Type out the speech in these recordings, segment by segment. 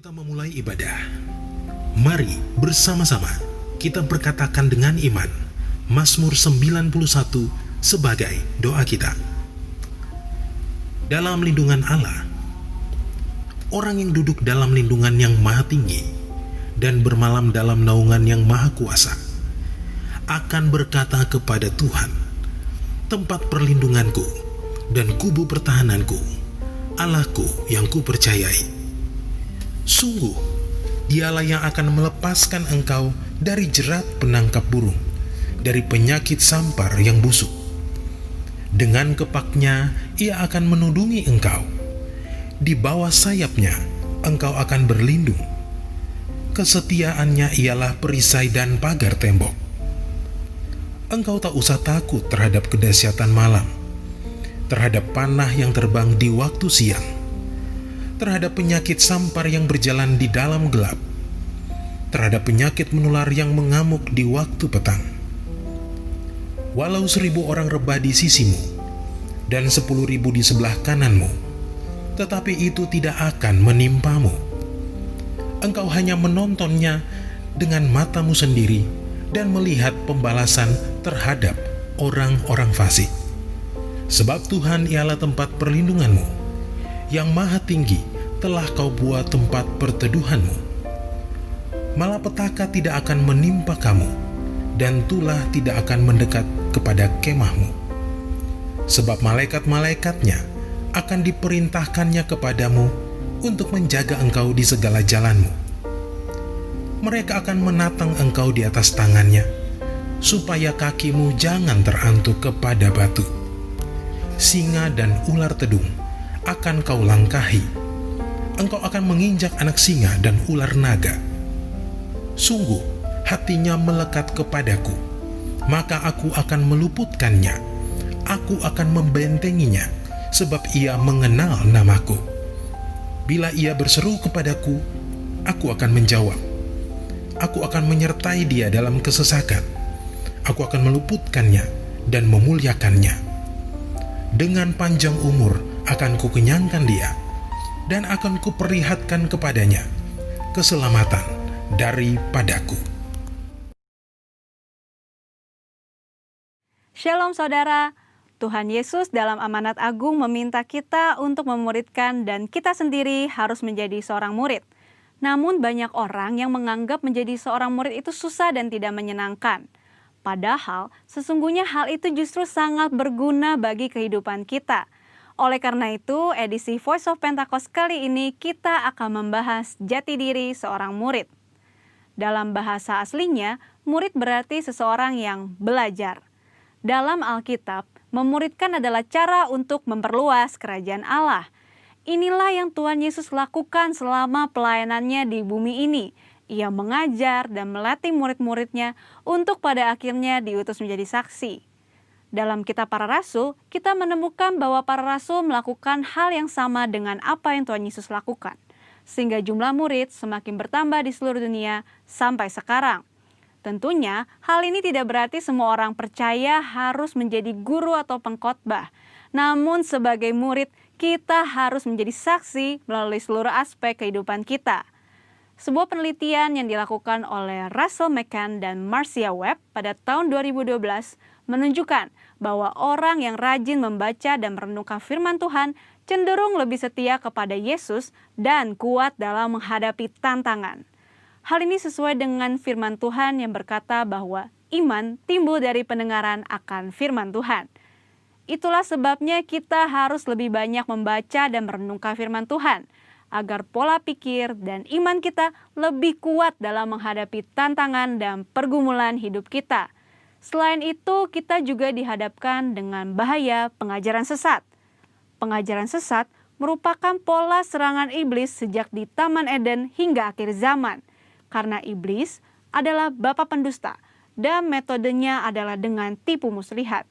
kita memulai ibadah, mari bersama-sama kita berkatakan dengan iman Mazmur 91 sebagai doa kita. Dalam lindungan Allah, orang yang duduk dalam lindungan yang maha tinggi dan bermalam dalam naungan yang maha kuasa akan berkata kepada Tuhan, tempat perlindunganku dan kubu pertahananku, Allahku yang kupercayai. Sungguh, dialah yang akan melepaskan engkau dari jerat penangkap burung, dari penyakit sampar yang busuk. Dengan kepaknya, ia akan menudungi engkau. Di bawah sayapnya, engkau akan berlindung. Kesetiaannya ialah perisai dan pagar tembok. Engkau tak usah takut terhadap kedahsyatan malam, terhadap panah yang terbang di waktu siang, terhadap penyakit sampar yang berjalan di dalam gelap, terhadap penyakit menular yang mengamuk di waktu petang. Walau 1000 orang rebah di sisimu dan 10.000 di sebelah kananmu, tetapi itu tidak akan menimpamu. Engkau hanya menontonnya dengan matamu sendiri dan melihat pembalasan terhadap orang-orang fasik. Sebab Tuhan ialah tempat perlindunganmu, yang maha tinggi telah kau buat tempat perteduhanmu. Malapetaka tidak akan menimpa kamu, dan tulah tidak akan mendekat kepada kemahmu. Sebab malaikat-malaikatnya akan diperintahkannya kepadamu untuk menjaga engkau di segala jalanmu. Mereka akan menatang engkau di atas tangannya, supaya kakimu jangan terantuk kepada batu. Singa dan ular tedung akan kau langkahi. Engkau akan menginjak anak singa dan ular naga. Sungguh, hatinya melekat kepadaku, maka aku akan meluputkannya. Aku akan membentenginya, sebab ia mengenal namaku. Bila ia berseru kepadaku, aku akan menjawab. Aku akan menyertai dia dalam kesesakan. Aku akan meluputkannya dan memuliakannya. Dengan panjang umur akan kukenyangkan dia, dan akan kuperlihatkan kepadanya keselamatan daripadaku. Shalom saudara, Tuhan Yesus dalam amanat agung meminta kita untuk memuridkan dan kita sendiri harus menjadi seorang murid. Namun banyak orang yang menganggap menjadi seorang murid itu susah dan tidak menyenangkan. Padahal sesungguhnya hal itu justru sangat berguna bagi kehidupan kita. Oleh karena itu, edisi Voice of Pentecost kali ini kita akan membahas jati diri seorang murid. Dalam bahasa aslinya, murid berarti seseorang yang belajar. Dalam Alkitab, memuridkan adalah cara untuk memperluas kerajaan Allah. Inilah yang Tuhan Yesus lakukan selama pelayanannya di bumi ini. Ia mengajar dan melatih murid-muridnya untuk pada akhirnya diutus menjadi saksi. Dalam kitab para rasul, kita menemukan bahwa para rasul melakukan hal yang sama dengan apa yang Tuhan Yesus lakukan. Sehingga jumlah murid semakin bertambah di seluruh dunia sampai sekarang. Tentunya, hal ini tidak berarti semua orang percaya harus menjadi guru atau pengkhotbah. Namun sebagai murid, kita harus menjadi saksi melalui seluruh aspek kehidupan kita. Sebuah penelitian yang dilakukan oleh Russell McCann dan Marcia Webb pada tahun 2012 menunjukkan bahwa orang yang rajin membaca dan merenungkan firman Tuhan cenderung lebih setia kepada Yesus dan kuat dalam menghadapi tantangan. Hal ini sesuai dengan firman Tuhan yang berkata bahwa iman timbul dari pendengaran akan firman Tuhan. Itulah sebabnya kita harus lebih banyak membaca dan merenungkan firman Tuhan, agar pola pikir dan iman kita lebih kuat dalam menghadapi tantangan dan pergumulan hidup kita. Selain itu, kita juga dihadapkan dengan bahaya pengajaran sesat. Pengajaran sesat merupakan pola serangan iblis sejak di Taman Eden hingga akhir zaman. Karena iblis adalah bapa pendusta dan metodenya adalah dengan tipu muslihat.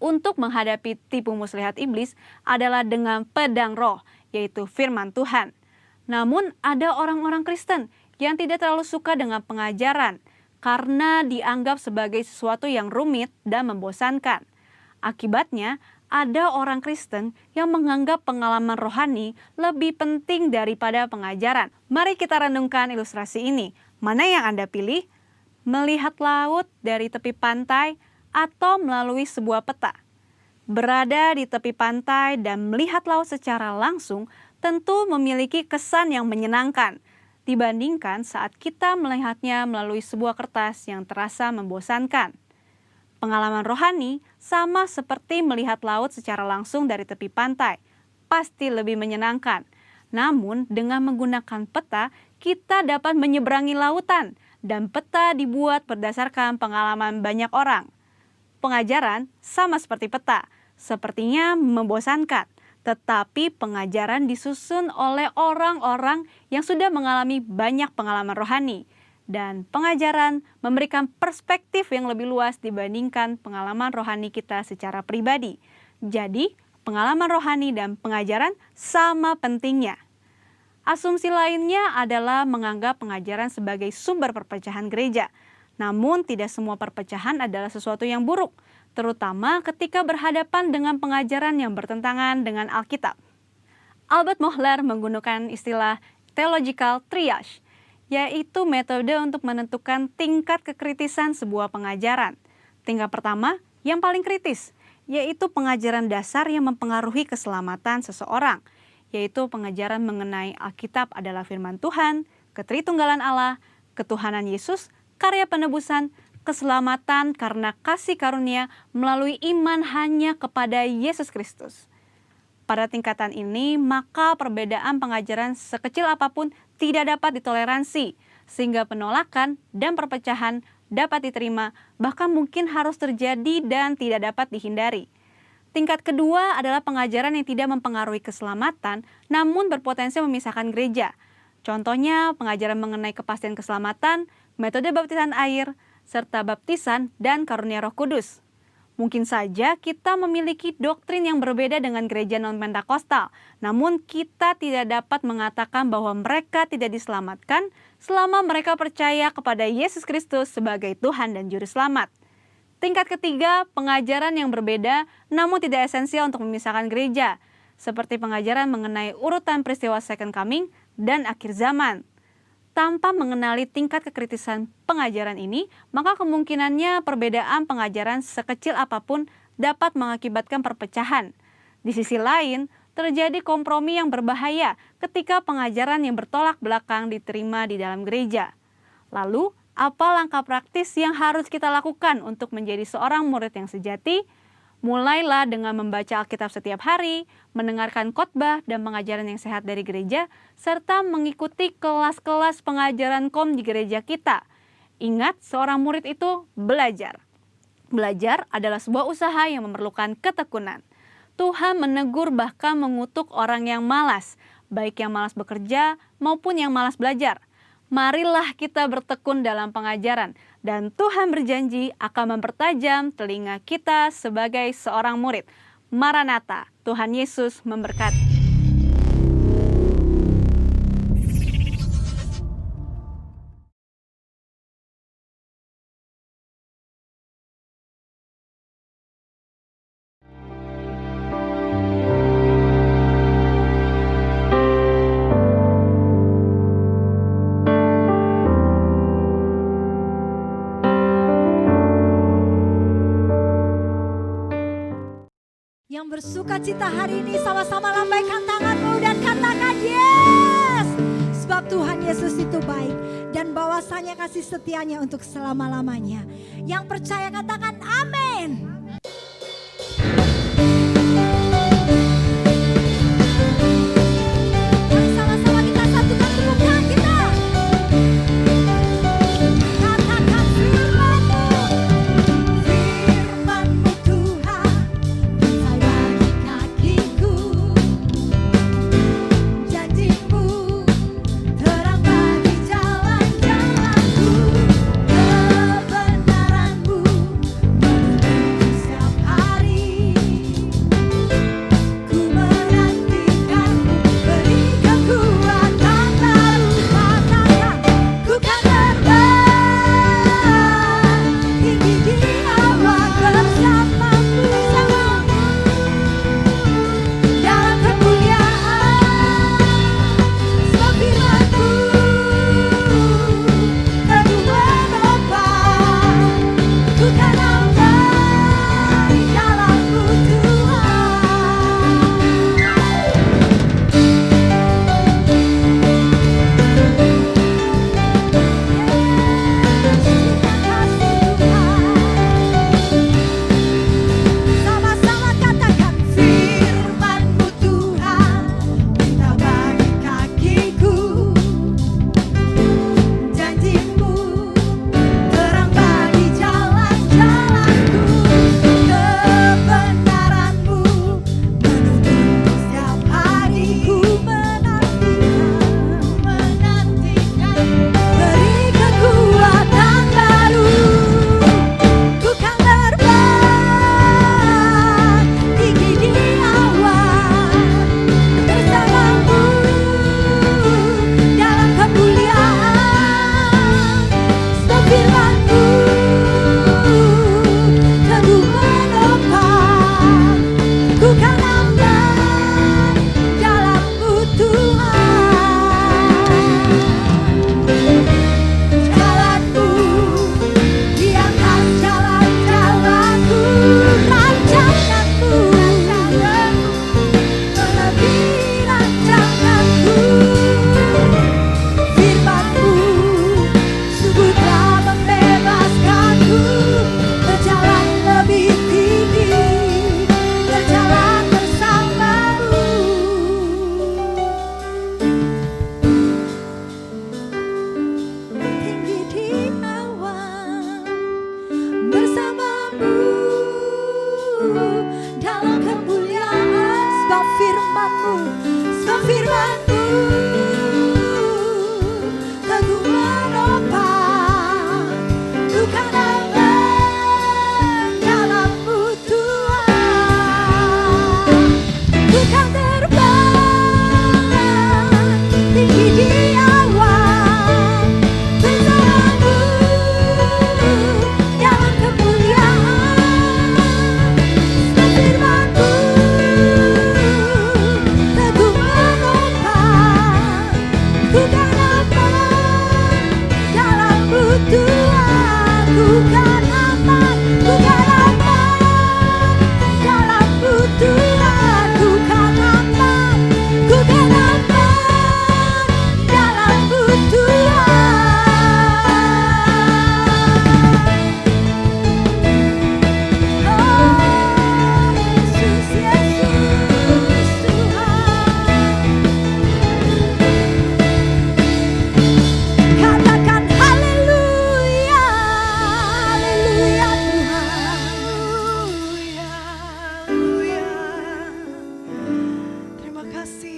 Untuk menghadapi tipu muslihat iblis adalah dengan pedang roh, yaitu firman Tuhan. Namun ada orang-orang Kristen yang tidak terlalu suka dengan pengajaran, karena dianggap sebagai sesuatu yang rumit dan membosankan. Akibatnya, ada orang Kristen yang menganggap pengalaman rohani lebih penting daripada pengajaran. Mari kita renungkan ilustrasi ini. Mana yang Anda pilih? Melihat laut dari tepi pantai atau melalui sebuah peta? Berada di tepi pantai dan melihat laut secara langsung tentu memiliki kesan yang menyenangkan dibandingkan saat kita melihatnya melalui sebuah kertas yang terasa membosankan. Pengalaman rohani sama seperti melihat laut secara langsung dari tepi pantai, pasti lebih menyenangkan. Namun dengan menggunakan peta, kita dapat menyeberangi lautan dan peta dibuat berdasarkan pengalaman banyak orang. Pengajaran sama seperti peta, sepertinya membosankan, tetapi pengajaran disusun oleh orang-orang yang sudah mengalami banyak pengalaman rohani. Dan pengajaran memberikan perspektif yang lebih luas dibandingkan pengalaman rohani kita secara pribadi. Jadi, pengalaman rohani dan pengajaran sama pentingnya. Asumsi lainnya adalah menganggap pengajaran sebagai sumber perpecahan gereja. Namun, tidak semua perpecahan adalah sesuatu yang buruk, terutama ketika berhadapan dengan pengajaran yang bertentangan dengan Alkitab. Albert Mohler menggunakan istilah theological triage, yaitu metode untuk menentukan tingkat kekritisan sebuah pengajaran. Tingkat pertama, yang paling kritis, yaitu pengajaran dasar yang mempengaruhi keselamatan seseorang, yaitu pengajaran mengenai Alkitab adalah firman Tuhan, ketritunggalan Allah, ketuhanan Yesus, karya penebusan, keselamatan karena kasih karunia melalui iman hanya kepada Yesus Kristus. Pada tingkatan ini, maka perbedaan pengajaran sekecil apapun tidak dapat ditoleransi, sehingga penolakan dan perpecahan dapat diterima, bahkan mungkin harus terjadi dan tidak dapat dihindari. Tingkat kedua adalah pengajaran yang tidak mempengaruhi keselamatan, namun berpotensi memisahkan gereja. Contohnya, pengajaran mengenai kepastian keselamatan, metode baptisan air, serta baptisan dan karunia Roh Kudus. Mungkin saja kita memiliki doktrin yang berbeda dengan gereja non-Pentakosta, namun kita tidak dapat mengatakan bahwa mereka tidak diselamatkan selama mereka percaya kepada Yesus Kristus sebagai Tuhan dan Juru Selamat. Tingkat ketiga, pengajaran yang berbeda namun tidak esensial untuk memisahkan gereja, seperti pengajaran mengenai urutan peristiwa Second Coming dan akhir zaman. Tanpa mengenali tingkat kekritisan pengajaran ini, maka kemungkinannya perbedaan pengajaran sekecil apapun dapat mengakibatkan perpecahan. Di sisi lain, terjadi kompromi yang berbahaya ketika pengajaran yang bertolak belakang diterima di dalam gereja. Lalu, apa langkah praktis yang harus kita lakukan untuk menjadi seorang murid yang sejati? Mulailah dengan membaca Alkitab setiap hari, mendengarkan khotbah dan pengajaran yang sehat dari gereja, serta mengikuti kelas-kelas pengajaran KOM di gereja kita. Ingat, seorang murid itu belajar. Belajar adalah sebuah usaha yang memerlukan ketekunan. Tuhan menegur bahkan mengutuk orang yang malas, baik yang malas bekerja maupun yang malas belajar. Marilah kita bertekun dalam pengajaran, dan Tuhan berjanji akan mempertajam telinga kita sebagai seorang murid. Maranatha, Tuhan Yesus memberkati. Yang bersuka cita hari ini sama-sama lambaikan tanganmu dan katakan yes. Sebab Tuhan Yesus itu baik dan bahwasanya kasih setianya untuk selama-lamanya. Yang percaya katakan amin. Mari sama-sama kita satukan tubuh kita. Katakan firman-Mu. Firman-Mu Tuhan. Janjimu terang bagi jalan-jalanku, kebenaranmu menuntun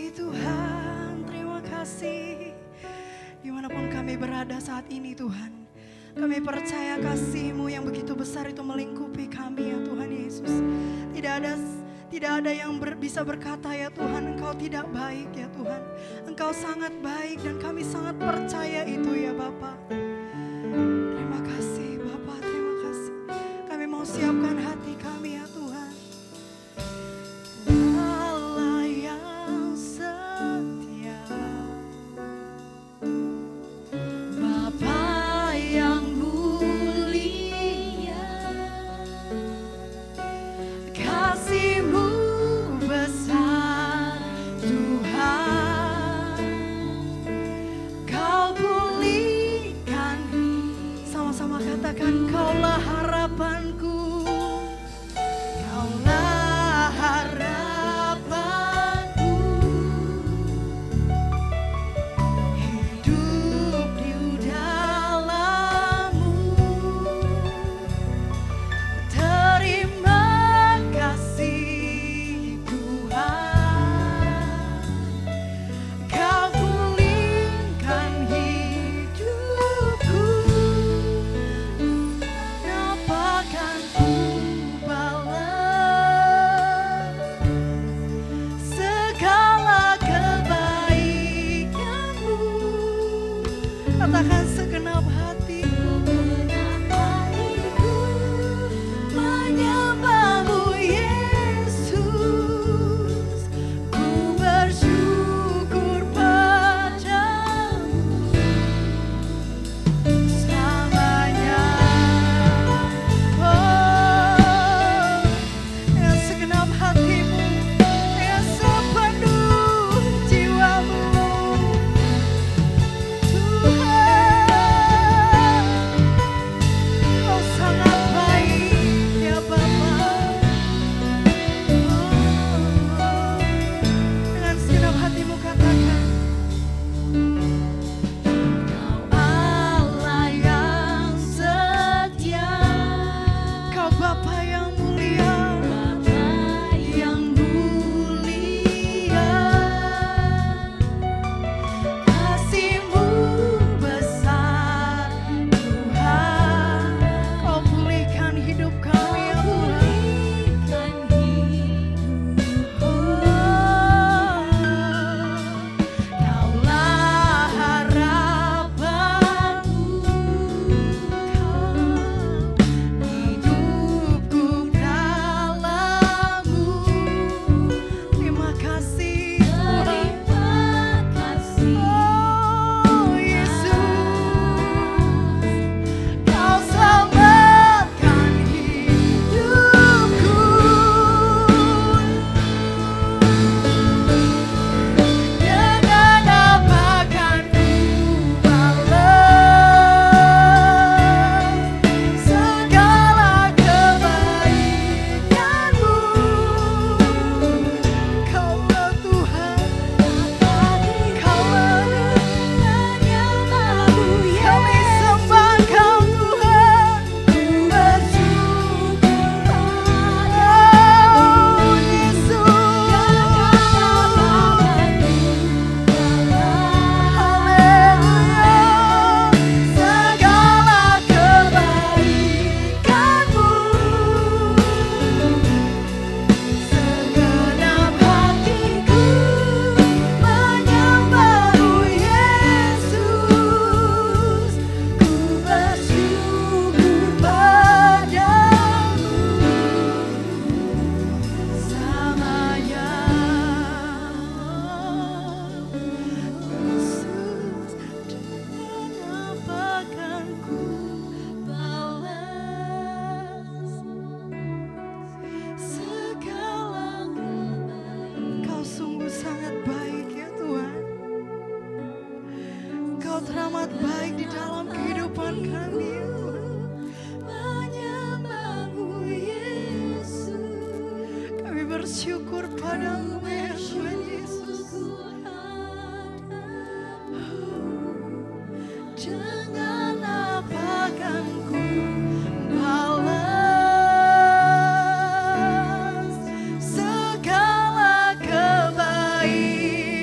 kasih Tuhan, terima kasih. Dimanapun kami berada saat ini Tuhan, kami percaya kasih-Mu yang begitu besar itu melingkupi kami ya Tuhan Yesus. Tidak ada yang bisa berkata ya Tuhan, Engkau tidak baik ya Tuhan. Engkau sangat baik dan kami sangat percaya itu ya Bapa. Terima kasih Bapa, terima kasih. Kami mau siapkan hati kami ya Tuhan. Allah yang setia, Bapa yang mulia, kasih-Mu besar Tuhan. Kau pulihkan, sama-sama katakan, Kaulah harapanku, Kaulah harapanku. Hidup di dalam-Mu. Terima kasih Tuhan, Kau pulihkan hidupku. Apakan ku balas segala kebaikan-Mu? Katakan segenap hatiku menyembah-Mu Yesus. Ku bersyukur padamu selamanya. Oh, dengan segenap hatimu, dengan sepenuh jiwamu, Tuhan, Kau sangat baik ya Bapa. Oh, dengan segenap hatimu katakan, Kau Allah yang setia, Kau Bapa yang mulia, Bapa yang mulia. Kasih-Mu besar Tuhan. Kau pulihkan hidup kami ya Tuhan. Kaulah harapanku, hidupku dalam-Mu. Terima kasih Tuhan. Oh Yesus, Kau selamatkan hidupku. Dengan apakan ku balas segala kebaikan-Mu? Kaulah Tuhan, Kaulah menyembah-Mu. Kami sembah Kau Tuhan. Ku bersyukur padamu Yesus. Haleluya. Segala kebaikan-Mu, segenap hatiku menyembah-Mu Yesus. Ku bersyukur padamu selamanya. Yesus, dengan apakan ku balas segala kebaikan? Kau sungguh sangat baik ya Tuhan. Kau teramat baik di dalam kehidupan kami ya Tuhan. Menyembah-Mu Yesus. Kami bersyukur padamu ya Tuhan Yesus. Dengan apakan ku balas segala kebaikan?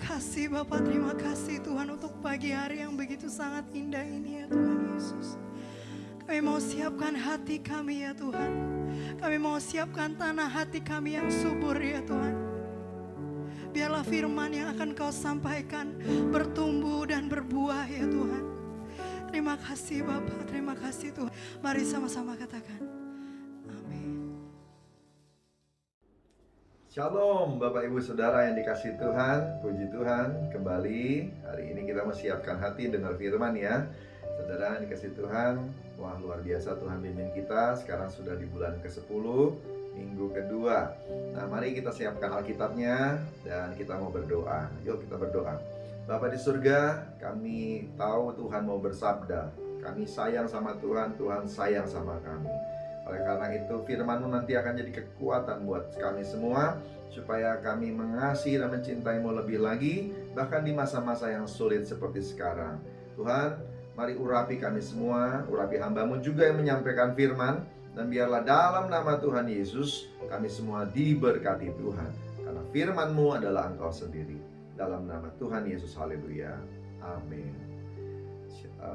kasih Bapak, terima kasih Tuhan untuk pagi hari yang begitu sangat indah ini ya Tuhan Yesus. Kami mau siapkan hati kami ya Tuhan. Kami mau siapkan tanah hati kami yang subur ya Tuhan. Biarlah firman yang akan Kau sampaikan bertumbuh dan berbuah ya Tuhan. Terima kasih Bapak, terima kasih Tuhan. Mari sama-sama katakan, amin. Shalom Bapak Ibu Saudara yang dikasihi Tuhan, puji Tuhan. Kembali hari ini kita menyiapkan hati dengar firman ya. Saudara yang dikasihi Tuhan, wah luar biasa Tuhan bimbing kita. Sekarang sudah di bulan ke-10, minggu kedua. Nah mari kita siapkan Alkitabnya dan kita mau berdoa. Yuk kita berdoa. Bapa di surga, kami tahu Tuhan mau bersabda. Kami sayang sama Tuhan, Tuhan sayang sama kami. Oleh karena itu firman-Mu nanti akan jadi kekuatan buat kami semua, supaya kami mengasihi dan mencintai-Mu lebih lagi, bahkan di masa-masa yang sulit seperti sekarang. Tuhan, mari urapi kami semua, urapi hamba-Mu juga yang menyampaikan firman, dan biarlah dalam nama Tuhan Yesus, kami semua diberkati Tuhan. Karena firman-Mu adalah Engkau sendiri. Dalam nama Tuhan Yesus, haleluya, amin.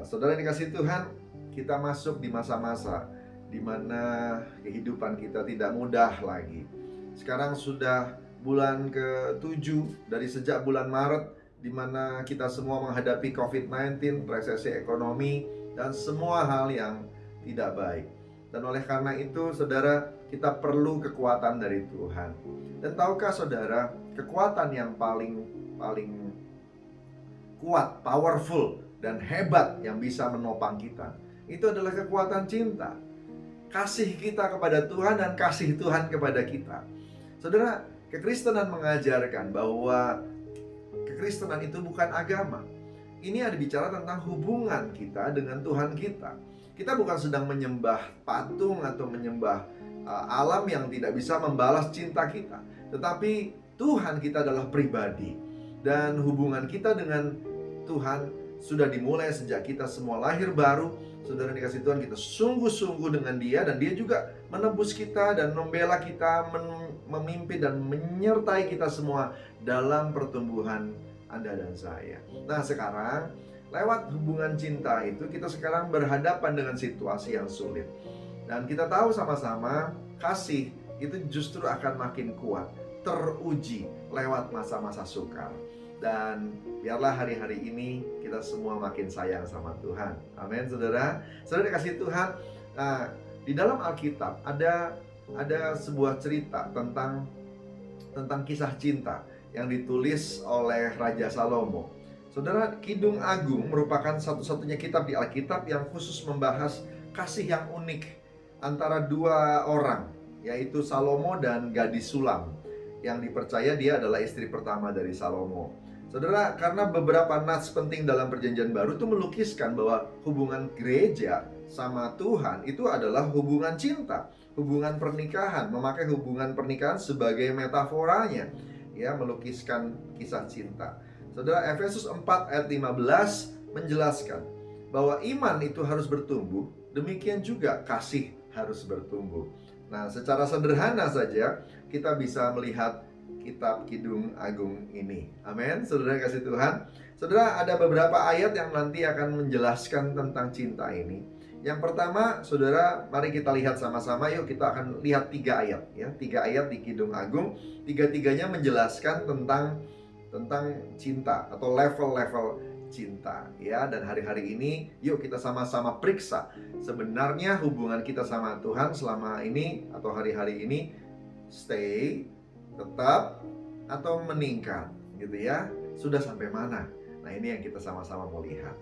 Saudara yang dikasihi Tuhan, kita masuk di masa-masa di mana kehidupan kita tidak mudah lagi. Sekarang sudah bulan ke-7 dari sejak bulan Maret, di mana kita semua menghadapi COVID-19, resesi ekonomi, dan semua hal yang tidak baik. Dan oleh karena itu, saudara, kita perlu kekuatan dari Tuhan. Dan tahukah saudara, kekuatan yang paling kuat, powerful, dan hebat yang bisa menopang kita, itu adalah kekuatan cinta. Kasih kita kepada Tuhan dan kasih Tuhan kepada kita. Saudara, kekristenan mengajarkan bahwa kekristenan itu bukan agama. Ini ada bicara tentang hubungan kita dengan Tuhan kita. Kita bukan sedang menyembah patung atau menyembah alam yang tidak bisa membalas cinta kita. Tetapi Tuhan kita adalah pribadi. Dan hubungan kita dengan Tuhan sudah dimulai sejak kita semua lahir baru. Saudara dikasih Tuhan, kita sungguh-sungguh dengan Dia, dan Dia juga menebus kita dan membela kita, memimpin dan menyertai kita semua dalam pertumbuhan Anda dan saya. Nah sekarang, lewat hubungan cinta itu, kita sekarang berhadapan dengan situasi yang sulit. Dan kita tahu sama-sama, kasih itu justru akan makin kuat, teruji lewat masa-masa sukar. Dan biarlah hari-hari ini kita semua makin sayang sama Tuhan. Amin, saudara. Saudara dikasihi Tuhan, di dalam Alkitab ada sebuah cerita tentang kisah cinta yang ditulis oleh Raja Salomo. Saudara, Kidung Agung merupakan satu-satunya kitab di Alkitab yang khusus membahas kasih yang unik antara dua orang, yaitu Salomo dan gadis Sulam, yang dipercaya dia adalah istri pertama dari Salomo. Saudara, karena beberapa nats penting dalam Perjanjian Baru itu melukiskan bahwa hubungan gereja sama Tuhan itu adalah hubungan cinta, hubungan pernikahan, memakai hubungan pernikahan sebagai metaforanya, ya, melukiskan kisah cinta. Saudara, Efesus 4 ayat 15 menjelaskan bahwa iman itu harus bertumbuh, demikian juga kasih harus bertumbuh. Nah, secara sederhana saja kita bisa melihat kitab Kidung Agung ini. Amin, saudara kasih Tuhan. Saudara, ada beberapa ayat yang nanti akan menjelaskan tentang cinta ini. Yang pertama, saudara, mari kita lihat sama-sama. Yuk kita akan lihat 3 ayat ya. 3 ayat di Kidung Agung. Tiga-tiganya menjelaskan tentang cinta atau level-level cinta ya. Dan hari-hari ini yuk kita sama-sama periksa sebenarnya hubungan kita sama Tuhan selama ini atau hari-hari ini stay, tetap, atau meningkat gitu ya. Sudah sampai mana? Nah ini yang kita sama-sama mau lihat.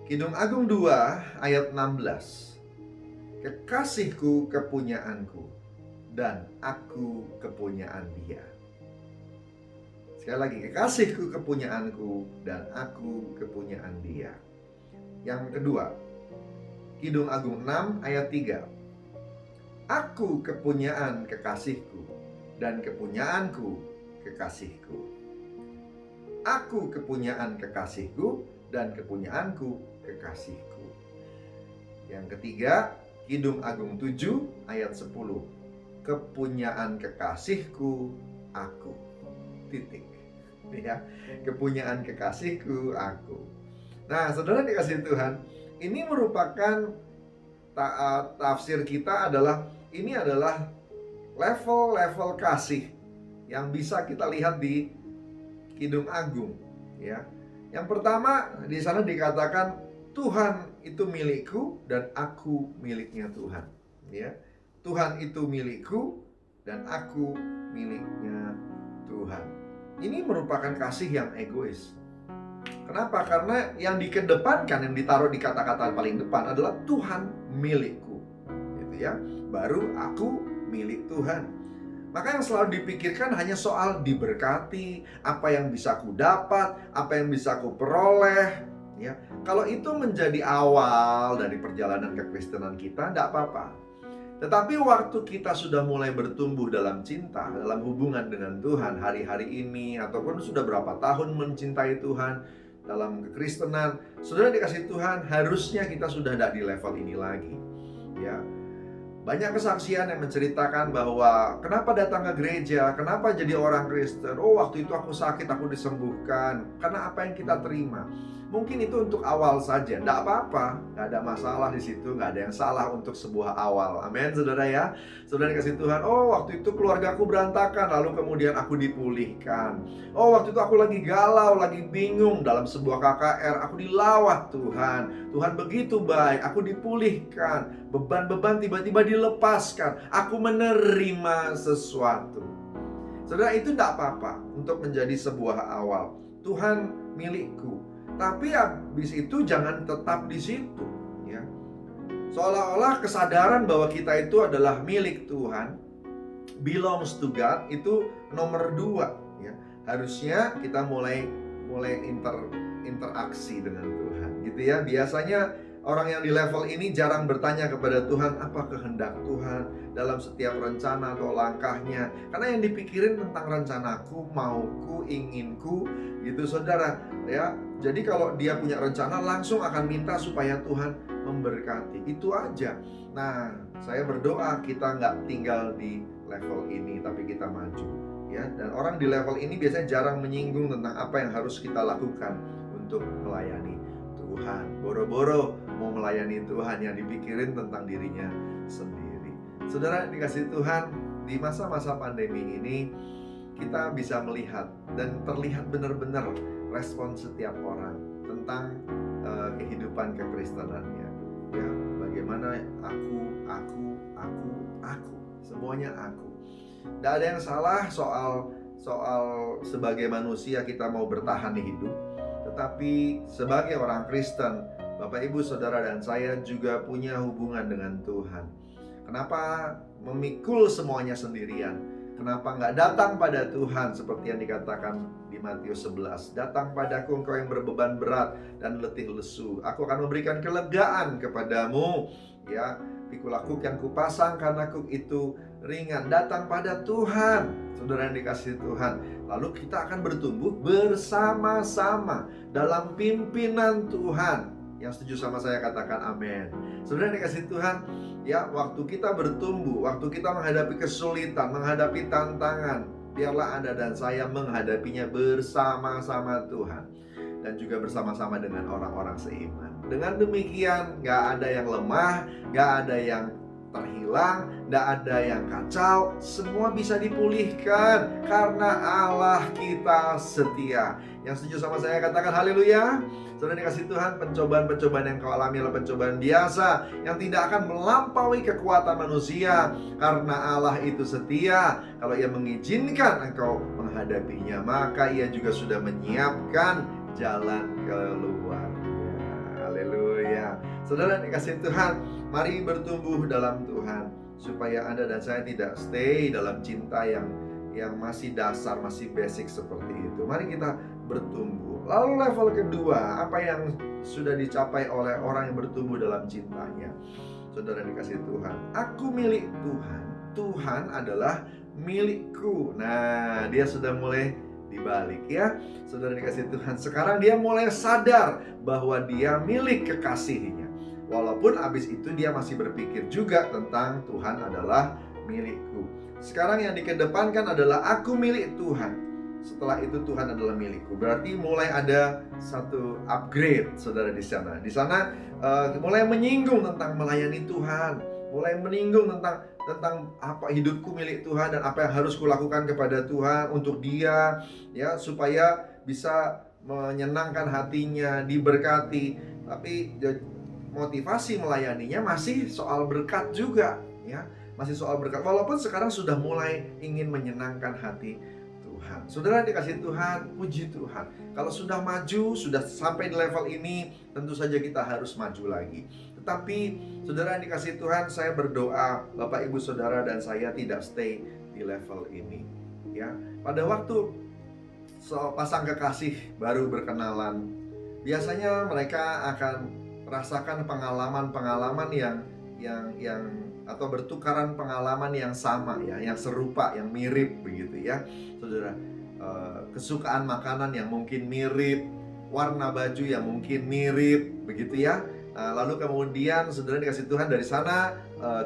Kidung Agung 2 ayat 16. Kekasihku kepunyaanku, dan aku kepunyaan dia. Sekali lagi, kekasihku kepunyaanku, dan aku kepunyaan dia. Yang kedua, Kidung Agung 6 ayat 3. Aku kepunyaan kekasihku, dan kepunyaanku kekasihku. Aku kepunyaan kekasihku, dan kepunyaanku kekasihku. Yang ketiga, Kidung Agung 7 ayat 10. Kepunyaan kekasihku aku. Titik. ya. Kepunyaan kekasihku, aku. Nah, saudara dikasih Tuhan, ini merupakan tafsir kita adalah ini adalah level-level kasih yang bisa kita lihat di Kidung Agung, ya. Yang pertama di sana dikatakan Tuhan itu milikku dan aku miliknya Tuhan, ya. Tuhan itu milikku dan aku miliknya Tuhan. Ini merupakan kasih yang egois. Kenapa? Karena yang dikedepankan, yang ditaruh di kata-kata paling depan adalah Tuhan milikku, gitu ya. Baru aku milik Tuhan. Maka yang selalu dipikirkan hanya soal diberkati, apa yang bisa ku dapat, apa yang bisa ku peroleh, ya. Kalau itu menjadi awal dari perjalanan kekristenan kita, tidak apa-apa. Tetapi waktu kita sudah mulai bertumbuh dalam cinta, dalam hubungan dengan Tuhan hari-hari ini, ataupun sudah berapa tahun mencintai Tuhan dalam kekristenan, saudara dikasih Tuhan, harusnya kita sudah tidak di level ini lagi, ya. Banyak kesaksian yang menceritakan bahwa kenapa datang ke gereja, kenapa jadi orang Kristen. Oh, waktu itu aku sakit, aku disembuhkan. Karena apa yang kita terima. Mungkin itu untuk awal saja, tidak apa-apa, tidak ada masalah di situ, nggak ada yang salah untuk sebuah awal. Amin, saudara ya. Saudara dikasih Tuhan, oh waktu itu keluargaku berantakan, lalu kemudian aku dipulihkan. Oh waktu itu aku lagi galau, lagi bingung dalam sebuah KKR, aku dilawat Tuhan. Tuhan begitu baik, aku dipulihkan, beban-beban tiba-tiba dilepaskan, aku menerima sesuatu. Saudara, itu tidak apa-apa untuk menjadi sebuah awal. Tuhan milikku. Tapi habis itu jangan tetap di situ, ya. Seolah-olah kesadaran bahwa kita itu adalah milik Tuhan, belongs to God, itu nomor 2, ya. Harusnya kita mulai interaksi dengan Tuhan, gitu ya. Biasanya orang yang di level ini jarang bertanya kepada Tuhan apa kehendak Tuhan dalam setiap rencana atau langkahnya. Karena yang dipikirin tentang rencanaku, mauku, inginku, gitu saudara, ya. Jadi kalau dia punya rencana langsung akan minta supaya Tuhan memberkati. Itu aja. Nah, saya berdoa kita nggak tinggal di level ini, tapi kita maju, ya. Dan orang di level ini biasanya jarang menyinggung tentang apa yang harus kita lakukan untuk melayani Tuhan. Boro-boro mau melayani Tuhan, yang dipikirin tentang dirinya sendiri. Saudara dikasih Tuhan, di masa-masa pandemi ini kita bisa melihat dan terlihat benar-benar respon setiap orang tentang kehidupan kekristenannya, ya. Bagaimana aku, semuanya aku. Tidak ada yang salah soal sebagai manusia kita mau bertahan di hidup. Tetapi sebagai orang Kristen, Bapak Ibu Saudara dan saya juga punya hubungan dengan Tuhan. Kenapa memikul semuanya sendirian? Kenapa nggak datang pada Tuhan seperti yang dikatakan di Matius 11? Datang padaku engkau yang berbeban berat dan letih lesu, aku akan memberikan kelegaan kepadamu, ya. Pikul akuk yang kupasang karena akuk itu ringan. Datang pada Tuhan, saudara yang dikasih Tuhan. Lalu kita akan bertumbuh bersama-sama dalam pimpinan Tuhan. Yang setuju sama saya katakan amin. Saudara yang dikasih Tuhan, ya, waktu kita bertumbuh, waktu kita menghadapi kesulitan, menghadapi tantangan, biarlah Anda dan saya menghadapinya bersama-sama Tuhan. Dan juga bersama-sama dengan orang-orang seiman. Dengan demikian, gak ada yang lemah, gak ada yang terhilang, gak ada yang kacau. Semua bisa dipulihkan karena Allah kita setia. Yang setuju sama saya katakan haleluya. Saudara dikasih Tuhan, pencobaan-pencobaan yang kau alami adalah pencobaan biasa yang tidak akan melampaui kekuatan manusia, karena Allah itu setia. Kalau Ia mengizinkan engkau menghadapinya, maka Ia juga sudah menyiapkan jalan keluar. Haleluya. Saudara dikasih Tuhan, mari bertumbuh dalam Tuhan supaya Anda dan saya tidak stay dalam cinta yang masih dasar, masih basic seperti itu. Mari kita bertumbuh. Lalu level kedua, apa yang sudah dicapai oleh orang yang bertumbuh dalam cintanya? Saudara dikasih Tuhan, aku milik Tuhan, Tuhan adalah milikku. Nah, dia sudah mulai dibalik, ya. Saudara dikasih Tuhan, sekarang dia mulai sadar bahwa dia milik kekasihnya. Walaupun abis itu dia masih berpikir juga tentang Tuhan adalah milikku. Sekarang yang dikedepankan adalah aku milik Tuhan. setelah itu Tuhan adalah milikku. Berarti mulai ada satu upgrade, saudara, di sana. Di sana mulai menyinggung tentang melayani Tuhan, mulai menyinggung tentang apa hidupku milik Tuhan dan apa yang harus kulakukan kepada Tuhan untuk Dia, ya, supaya bisa menyenangkan hatinya, diberkati. Tapi motivasi melayaninya masih soal berkat juga, ya, masih soal berkat. Walaupun sekarang sudah mulai ingin menyenangkan hati Tuhan. Saudara dikasih Tuhan, puji Tuhan. Kalau sudah maju, sudah sampai di level ini, tentu saja kita harus maju lagi. Tetapi saudara dikasih Tuhan, saya berdoa Bapak Ibu Saudara dan saya tidak stay di level ini, ya. Pada waktu pasang kekasih baru berkenalan, biasanya mereka akan merasakan pengalaman-pengalaman yang atau bertukaran pengalaman yang sama, ya, yang serupa, yang mirip begitu, ya, saudara. Kesukaan makanan yang mungkin mirip, warna baju yang mungkin mirip, begitu, ya. Lalu kemudian saudara dikasih Tuhan, dari sana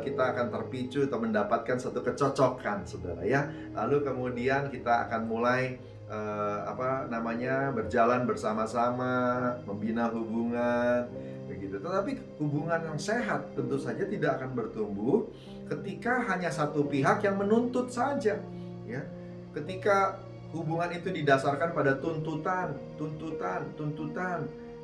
kita akan terpicu atau mendapatkan satu kecocokan, saudara, ya. Lalu kemudian kita akan mulai berjalan bersama-sama, membina hubungan, begitu. Tetapi hubungan yang sehat tentu saja tidak akan bertumbuh ketika hanya satu pihak yang menuntut saja, ya. Ketika hubungan itu didasarkan pada tuntutan,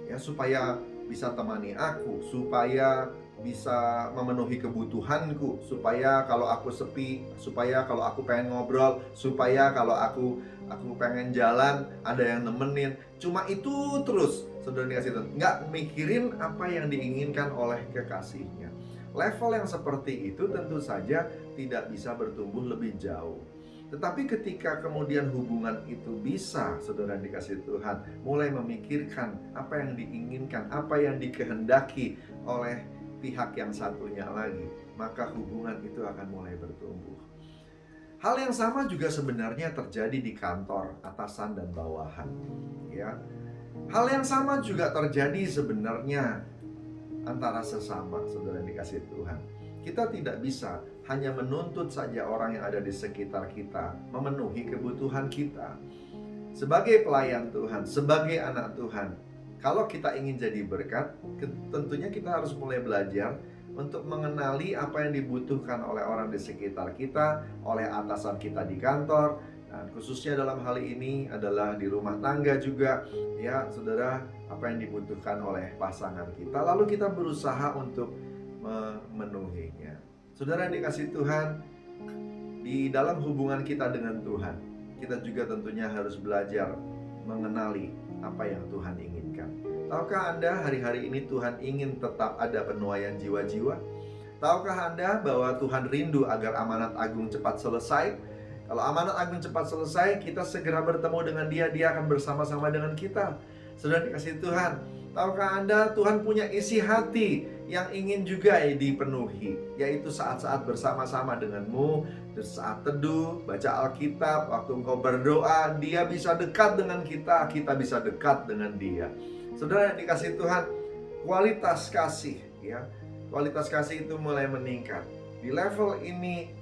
ya, supaya bisa temani aku, supaya bisa memenuhi kebutuhanku, supaya kalau aku sepi, supaya kalau aku pengen ngobrol, supaya kalau aku pengen jalan ada yang nemenin. Cuma itu terus, saudara dikasih Tuhan, nggak mikirin apa yang diinginkan oleh kekasihnya. Level yang seperti itu tentu saja tidak bisa bertumbuh lebih jauh. Tetapi ketika kemudian hubungan itu bisa, saudara dikasih Tuhan, mulai memikirkan apa yang diinginkan, apa yang dikehendaki oleh pihak yang satunya lagi, maka hubungan itu akan mulai bertumbuh. Hal yang sama juga sebenarnya terjadi di kantor, atasan dan bawahan, ya. Hal yang sama juga terjadi sebenarnya antara sesama, saudara dikasih Tuhan. Kita tidak bisa hanya menuntut saja orang yang ada di sekitar kita memenuhi kebutuhan kita. Sebagai pelayan Tuhan, sebagai anak Tuhan, kalau kita ingin jadi berkat, tentunya kita harus mulai belajar untuk mengenali apa yang dibutuhkan oleh orang di sekitar kita, oleh atasan kita di kantor, dan khususnya dalam hal ini adalah di rumah tangga juga, ya, saudara, apa yang dibutuhkan oleh pasangan kita. Lalu kita berusaha untuk memenuhinya. Saudara dikasih Tuhan, di dalam hubungan kita dengan Tuhan, kita juga tentunya harus belajar mengenali apa yang Tuhan inginkan. Tahukah Anda hari-hari ini Tuhan ingin tetap ada penuaian jiwa-jiwa? Tahukah Anda bahwa Tuhan rindu agar amanat agung cepat selesai? Kalau amanat agung cepat selesai, kita segera bertemu dengan Dia, Dia akan bersama-sama dengan kita. Saudara dikasih Tuhan, tahukah Anda Tuhan punya isi hati yang ingin juga dipenuhi, yaitu saat-saat bersama-sama denganmu, saat teduh, baca Alkitab, waktu engkau berdoa, Dia bisa dekat dengan kita, kita bisa dekat dengan Dia. Saudara yang dikasih Tuhan, kualitas kasih, ya, kualitas kasih itu mulai meningkat. Di level ini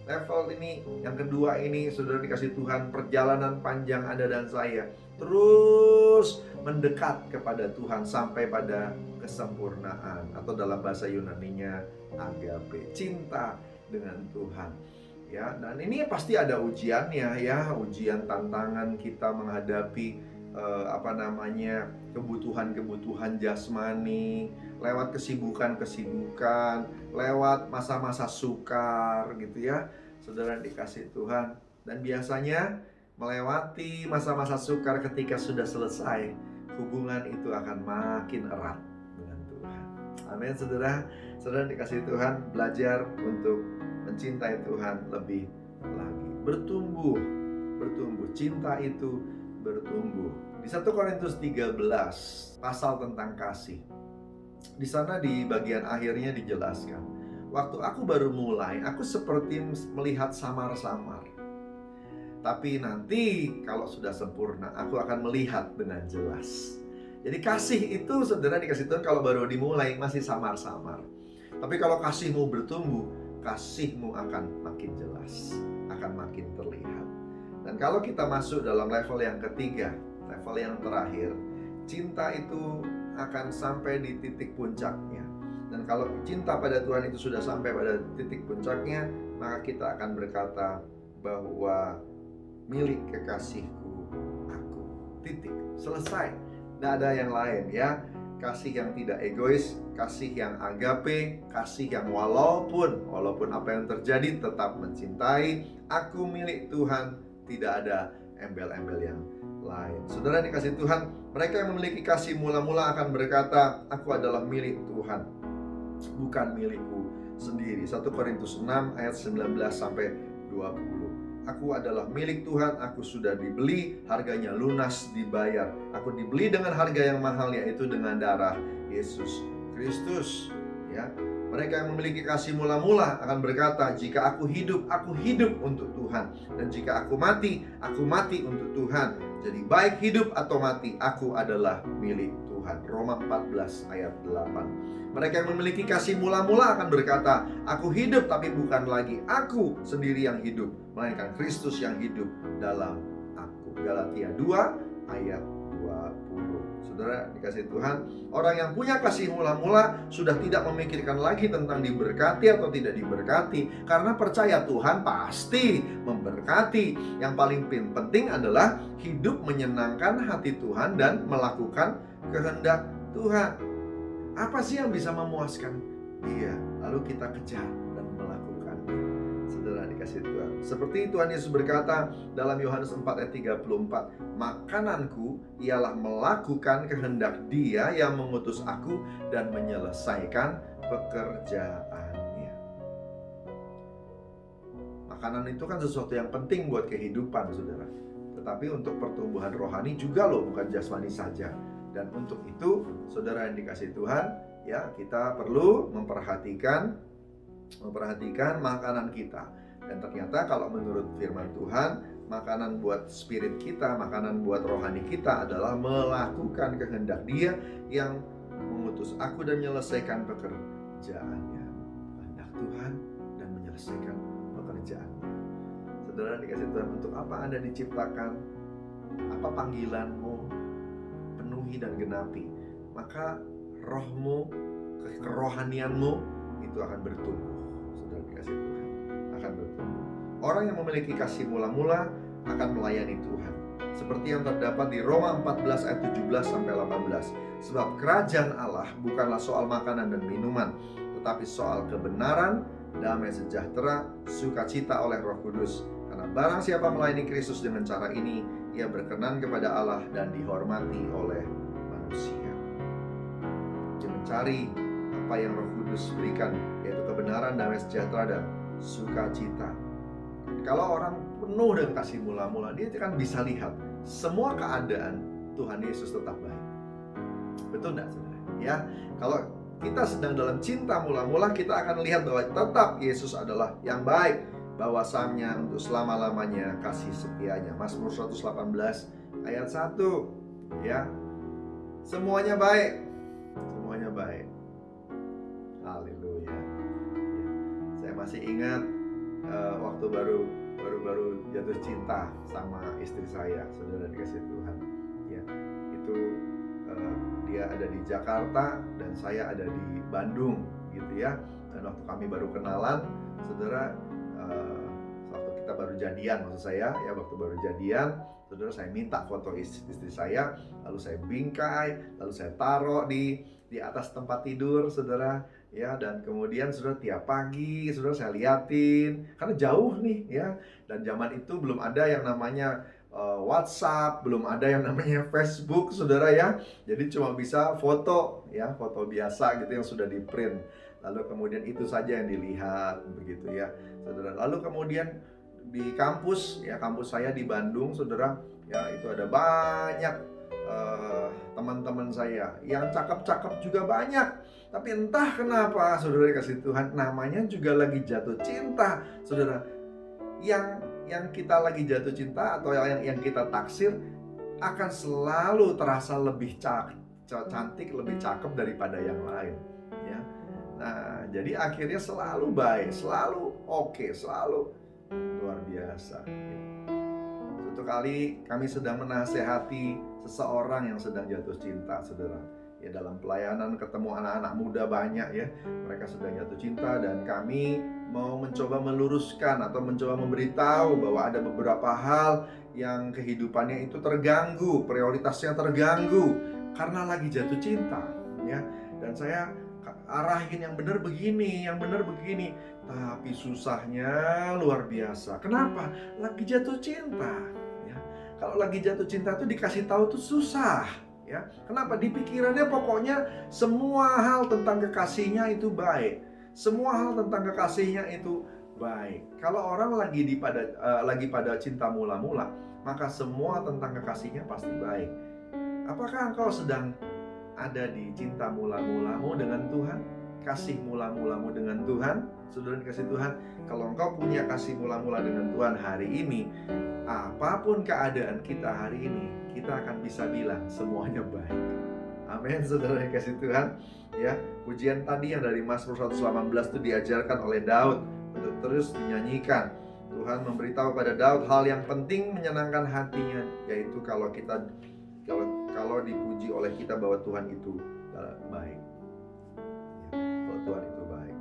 yang kedua ini, saudara dikasih Tuhan, perjalanan panjang Anda dan saya terus mendekat kepada Tuhan sampai pada kesempurnaan, atau dalam bahasa Yunaninya agape, cinta dengan Tuhan, ya. Dan ini pasti ada ujiannya, ya, ujian tantangan kita menghadapi kebutuhan-kebutuhan jasmani, lewat kesibukan-kesibukan, lewat masa-masa sukar, gitu, ya, saudara dikasih Tuhan. Dan biasanya melewati masa-masa sukar, ketika sudah selesai, hubungan itu akan makin erat dengan Tuhan. Amin, saudara. Saudara dikasih Tuhan, belajar untuk mencintai Tuhan lebih lagi. Bertumbuh. Cinta itu bertumbuh. Di 1 Korintus 13, pasal tentang kasih. Di sana di bagian akhirnya dijelaskan, waktu aku baru mulai, aku seperti melihat samar-samar. Tapi nanti kalau sudah sempurna, aku akan melihat dengan jelas. Jadi kasih itu, saudara dikasih Tuhan, kalau baru dimulai masih samar-samar. Tapi kalau kasihmu bertumbuh, kasihmu akan makin jelas, akan makin terlihat. Dan kalau kita masuk dalam level yang ketiga, level yang terakhir, cinta itu akan sampai di titik puncaknya. Dan kalau cinta pada Tuhan itu sudah sampai pada titik puncaknya, maka kita akan berkata bahwa milik kekasihku aku. Titik. Selesai. Tidak ada yang lain ya. Kasih yang tidak egois, kasih yang agape, kasih yang walaupun apa yang terjadi tetap mencintai. Aku milik Tuhan, tidak ada embel-embel yang lain. Saudara dikasih Tuhan, mereka yang memiliki kasih mula-mula akan berkata, aku adalah milik Tuhan, bukan milikku sendiri. 1 Korintus 6 ayat 19 sampai 20. Aku adalah milik Tuhan, aku sudah dibeli, harganya lunas dibayar. Aku dibeli dengan harga yang mahal, yaitu dengan darah Yesus Kristus. Ya, mereka yang memiliki kasih mula-mula akan berkata, jika aku hidup untuk Tuhan. Dan jika aku mati untuk Tuhan. Jadi baik hidup atau mati, aku adalah milik Tuhan. Roma 14 ayat 8. Mereka yang memiliki kasih mula-mula akan berkata, aku hidup tapi bukan lagi aku sendiri yang hidup, melainkan Kristus yang hidup dalam aku. Galatia 2 ayat 20. Saudara dikasih Tuhan, orang yang punya kasih mula-mula sudah tidak memikirkan lagi tentang diberkati atau tidak diberkati, karena percaya Tuhan pasti memberkati. Yang paling penting adalah hidup menyenangkan hati Tuhan dan melakukan kehendak Tuhan. Apa sih yang bisa memuaskan Dia? Lalu kita kejar dan melakukannya. Saudara dikasih Tuhan, seperti Tuhan Yesus berkata dalam Yohanes 4 ayat 34, makananku ialah melakukan kehendak Dia yang mengutus aku dan menyelesaikan pekerjaannya. Makanan itu kan sesuatu yang penting buat kehidupan, saudara. Tetapi untuk pertumbuhan rohani juga loh, bukan jasmani saja. Dan untuk itu, saudara yang dikasih Tuhan, ya, kita perlu memperhatikan makanan kita. Dan ternyata kalau menurut firman Tuhan, makanan buat spirit kita, makanan buat rohani kita adalah melakukan kehendak Dia yang mengutus aku dan menyelesaikan pekerjaannya. Kehendak Tuhan dan menyelesaikan pekerjaannya. Saudara dikasih Tuhan, untuk apa Anda diciptakan? Apa panggilanmu? Penuhi dan genapi, maka rohmu, kerohanianmu itu akan bertumbuh. Saudara dikasih Tuhan, akan bertumbuh. Orang yang memiliki kasih mula-mula akan melayani Tuhan, seperti yang terdapat di Roma 14 ayat 17 sampai 18. Sebab kerajaan Allah bukanlah soal makanan dan minuman, tetapi soal kebenaran, damai sejahtera, sukacita oleh Roh Kudus. Karena barang siapa melayani Kristus dengan cara ini, ia berkenan kepada Allah dan dihormati oleh manusia. Dia mencari apa yang Roh Kudus berikan, yaitu kebenaran, damai sejahtera, dan sukacita. Kalau orang penuh dengan kasih mula-mula, dia akan bisa lihat semua keadaan Tuhan Yesus tetap baik. Betul tidak, saudara? Ya, kalau kita sedang dalam cinta mula-mula, kita akan lihat bahwa tetap Yesus adalah yang baik. Bahwasannya untuk selama-lamanya kasih setianya. Mazmur 118 ayat 1, ya. Semuanya baik. Semuanya baik. Haleluya. Ya. Saya masih ingat waktu baru jatuh cinta sama istri saya, saudara dikasih Tuhan. Ya, itu dia ada di Jakarta dan saya ada di Bandung, gitu ya. Dan waktu kami baru kenalan, saudara, waktu kita baru jadian, maksud saya ya, waktu baru jadian, saudara, saya minta foto istri saya, lalu saya bingkai, lalu saya taruh di atas tempat tidur, saudara, ya. Dan kemudian saudara, tiap pagi saudara saya liatin, karena jauh nih ya, dan zaman itu belum ada yang namanya WhatsApp, belum ada yang namanya Facebook, saudara ya. Jadi cuma bisa foto ya, foto biasa gitu yang sudah di print. Lalu kemudian itu saja yang dilihat, begitu ya, saudara. Lalu kemudian di kampus, ya, kampus saya di Bandung, saudara, ya, itu ada banyak teman-teman saya yang cakep-cakep juga banyak. Tapi entah kenapa, saudara dikasih Tuhan, namanya juga lagi jatuh cinta, saudara. Yang kita lagi jatuh cinta atau yang kita taksir akan selalu terasa lebih cantik, lebih cakep daripada yang lain, ya. Nah, jadi akhirnya selalu baik, selalu oke, selalu luar biasa. Suatu kali kami sedang menasehati seseorang yang sedang jatuh cinta, saudara. Ya, dalam pelayanan ketemu anak-anak muda banyak ya, mereka sedang jatuh cinta, dan kami mau mencoba meluruskan atau mencoba memberitahu bahwa ada beberapa hal yang kehidupannya itu terganggu, prioritasnya terganggu karena lagi jatuh cinta ya. Dan saya arahin yang benar begini, yang benar begini, tapi susahnya luar biasa. Kenapa? Lagi jatuh cinta ya. Kalau lagi jatuh cinta tuh dikasih tahu tuh susah ya. Kenapa? Di pikirannya pokoknya semua hal tentang kekasihnya itu baik. Semua hal tentang kekasihnya itu baik. Kalau orang lagi pada cinta mula-mula, maka semua tentang kekasihnya pasti baik. Apakah engkau sedang ada di cinta mula-mulamu dengan Tuhan? Kasih mula-mulamu dengan Tuhan? Saudara dikasih Tuhan, kalau engkau punya kasih mula-mula dengan Tuhan hari ini, apapun keadaan kita hari ini, kita akan bisa bilang semuanya baik. Amin, saudara yang kasih Tuhan. Ya, pujian tadi yang dari Mazmur 118 itu diajarkan oleh Daud untuk terus dinyanyikan. Tuhan memberitahu pada Daud hal yang penting menyenangkan hatinya, yaitu kalau dipuji oleh kita bahwa Tuhan itu baik. Ya, kalau Tuhan itu baik,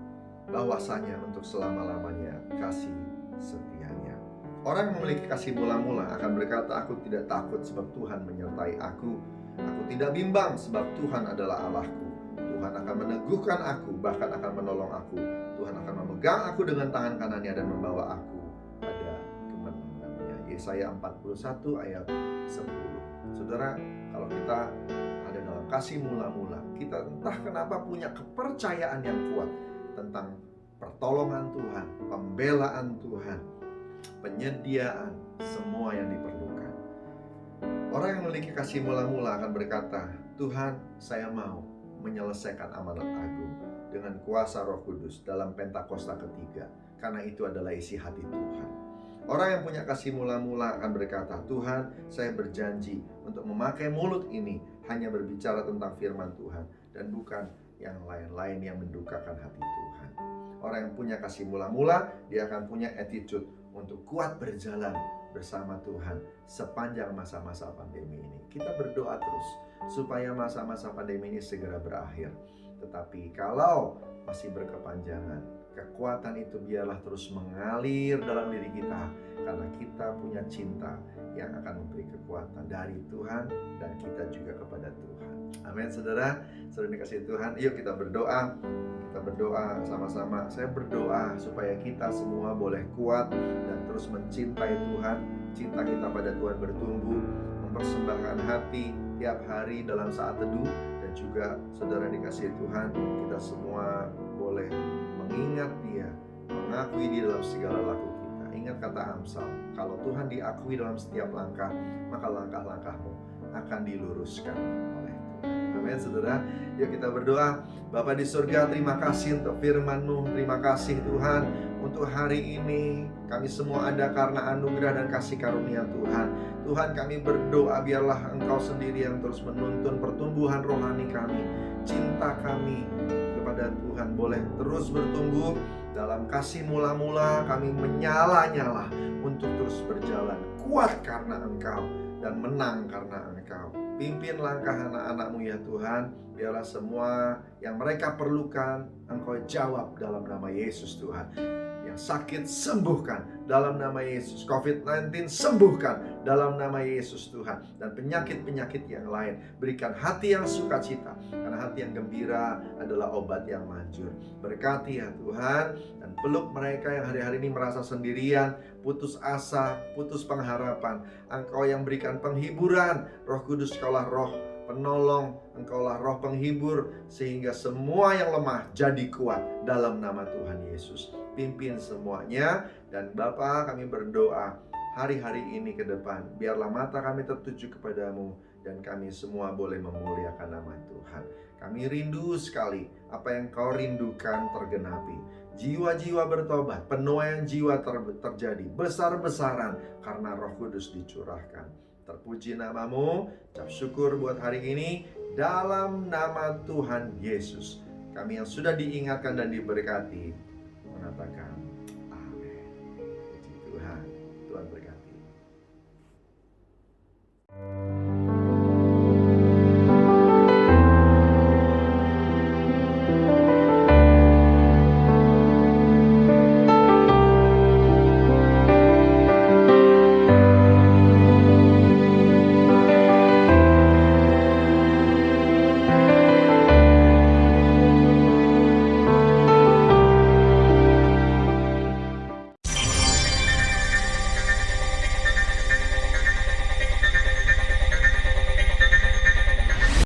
bahwasanya untuk selama-lamanya kasih setianya. Orang yang memiliki kasih mula-mula akan berkata, aku tidak takut sebab Tuhan menyertai aku. Aku tidak bimbang sebab Tuhan adalah Allahku. Tuhan akan meneguhkan aku, bahkan akan menolong aku. Tuhan akan memegang aku dengan tangan kanannya dan membawa aku pada kemenangannya. Yesaya 41 ayat 10. Saudara, kalau kita ada dalam kasih mula-mula, kita entah kenapa punya kepercayaan yang kuat tentang pertolongan Tuhan, pembelaan Tuhan, penyediaan semua yang diperlukan. Orang yang memiliki kasih mula-mula akan berkata, Tuhan, saya mau menyelesaikan amanat agung dengan kuasa Roh Kudus dalam Pentakosta ketiga, karena itu adalah isi hati Tuhan. Orang yang punya kasih mula-mula akan berkata, Tuhan, saya berjanji untuk memakai mulut ini hanya berbicara tentang firman Tuhan dan bukan yang lain-lain yang mendukakan hati Tuhan. Orang yang punya kasih mula-mula, dia akan punya attitude untuk kuat berjalan bersama Tuhan sepanjang masa-masa pandemi ini. Kita berdoa terus supaya masa-masa pandemi ini segera berakhir. Tetapi kalau masih berkepanjangan, kekuatan itu biarlah terus mengalir dalam diri kita, karena kita punya cinta yang akan memberi kekuatan dari Tuhan dan kita juga kepada Tuhan. Amin, saudara. Saudara dikasih Tuhan, yuk kita berdoa. Kita berdoa sama-sama. Saya berdoa supaya kita semua boleh kuat dan terus mencintai Tuhan. Cinta kita pada Tuhan bertumbuh, mempersembahkan hati tiap hari dalam saat teduh. Dan juga saudara dikasih Tuhan, kita semua boleh mengingat Dia, mengakui Dia dalam segala laku kita. Ingat kata Amsal, kalau Tuhan diakui dalam setiap langkah, maka langkah-langkahmu akan diluruskan oleh Tuhan. Amin, saudara. Yuk kita berdoa. Bapa di surga, terima kasih untuk firman-Mu. Terima kasih Tuhan untuk hari ini. Kami semua ada karena anugerah dan kasih karunia Tuhan. Tuhan, kami berdoa biarlah Engkau sendiri yang terus menuntun pertumbuhan rohani kami. Cinta kami kepada Tuhan boleh terus bertumbuh. Dalam kasih mula-mula kami menyala-nyala untuk terus berjalan kuat karena Engkau dan menang karena Engkau. Pimpin langkah anak-anak-Mu ya Tuhan. Biarlah semua yang mereka perlukan Engkau jawab dalam nama Yesus Tuhan. Yang sakit sembuhkan dalam nama Yesus. COVID-19 sembuhkan dalam nama Yesus Tuhan. Dan penyakit-penyakit yang lain berikan hati yang sukacita, karena hati yang gembira adalah obat yang manjur. Berkati ya Tuhan, dan peluk mereka yang hari-hari ini merasa sendirian, putus asa, putus pengharapan. Engkau yang berikan penghiburan. Roh Kudus, Engkaulah roh penolong, Engkaulah roh penghibur, sehingga semua yang lemah jadi kuat dalam nama Tuhan Yesus. Pimpin semuanya. Dan Bapa, kami berdoa hari-hari ini ke depan, biarlah mata kami tertuju kepadamu dan kami semua boleh memuliakan nama Tuhan. Kami rindu sekali apa yang Kau rindukan tergenapi. Jiwa-jiwa bertobat, penuaian jiwa terjadi besar-besaran karena Roh Kudus dicurahkan. Terpuji nama-Mu. Ucap syukur buat hari ini dalam nama Tuhan Yesus. Kami yang sudah diingatkan dan diberkati mengatakan